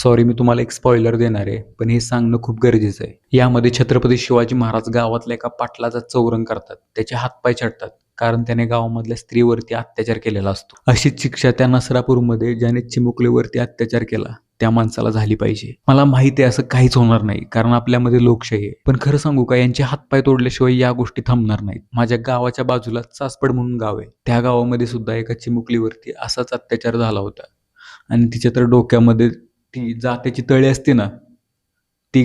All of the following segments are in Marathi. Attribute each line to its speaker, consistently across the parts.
Speaker 1: सॉरी, मी तुम्हाला एक स्पॉइलर देणार आहे, पण हे सांगणं खूप गरजेचं आहे. यामध्ये छत्रपती शिवाजी महाराज गावातल्या एका पाटलाचा चौरंग करतात. त्याचे हातपाय छाटतात, कारण त्याने गावामधल्या स्त्रीवरती अत्याचार केलेला असतो. अशीच शिक्षा त्या नसरापूरमध्ये ज्याने चिमुकलीवरती अत्याचार केला त्या माणसाला झाली पाहिजे. मला माहिती आहे असं काहीच होणार नाही, कारण आपल्यामध्ये लोकशाही आहे. पण खरं सांगू का, यांचे हातपाय तोडल्याशिवाय या गोष्टी थांबणार नाहीत. माझ्या गावाच्या बाजूला चासपड म्हणून गाव आहे. त्या गावामध्ये सुद्धा एका चिमुकलीवरती असाच अत्याचार झाला होता आणि तिच्या तर डोक्यामध्ये ती जात्याची तळी असते ना, ती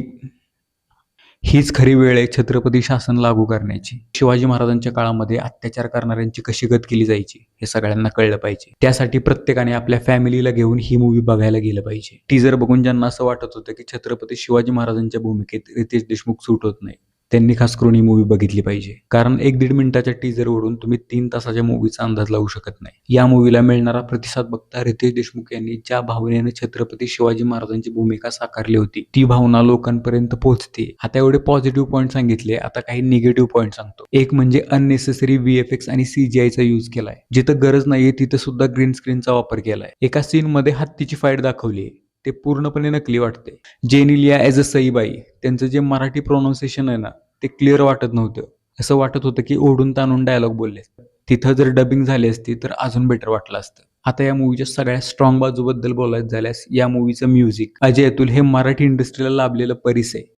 Speaker 1: हीच खरी वेळ आहे छत्रपती शासन लागू करण्याची. शिवाजी महाराजांच्या काळामध्ये अत्याचार करणाऱ्यांची कशी गत केली जायची हे सगळ्यांना कळलं पाहिजे. त्यासाठी प्रत्येकाने आपल्या फॅमिलीला घेऊन ही मूवी बघायला गेलं पाहिजे. टीजर बघून ज्यांना असं वाटत होतं की छत्रपती शिवाजी महाराजांच्या भूमिकेत रितेश देशमुख सूट होत नाही, त्यांनी खास करून ही मूवी बघितली पाहिजे. कारण 1-1.5 मिनिटाच्या टीजरवरून तुम्ही 3 तासाच्या मूवीचा अंदाज लावू शकत नाही. या मूवीला मिळणारा प्रतिसाद बघता रितेश देशमुख यांनी ज्या भावनेने छत्रपती शिवाजी महाराजांची भूमिका साकारली होती, ती भावना लोकांपर्यंत पोहोचते. आता एवढे पॉझिटिव्ह पॉईंट सांगितले, आता काही निगेटिव्ह पॉईंट सांगतो. एक म्हणजे अननेसेसरी VFX आणि CGIचा यूज केलाय. जिथं गरज नाहीये तिथं सुद्धा ग्रीन स्क्रीनचा वापर केलाय. एका सीन मध्ये हत्तीची फाईट दाखवली, ते पूर्णपणे नकली वाटते. जेनिलिया ॲज अ सईबाई, त्यांचं जे मराठी प्रोनाऊन्सिएशन आहे ना, ते क्लिअर वाटत नव्हतं. असं वाटत होतं की ओढून ताणून डायलॉग बोलले. तिथं जर डबिंग झाली असती तर अजून बेटर वाटलं असतं. आता या मूवीच्या सगळ्या स्ट्रॉंग बाजूबद्दल बोलायचं झाल्यास, या मूवीचं म्युझिक, अजय अतुल हे मराठी इंडस्ट्रीला लाभलेलं परिस आहे.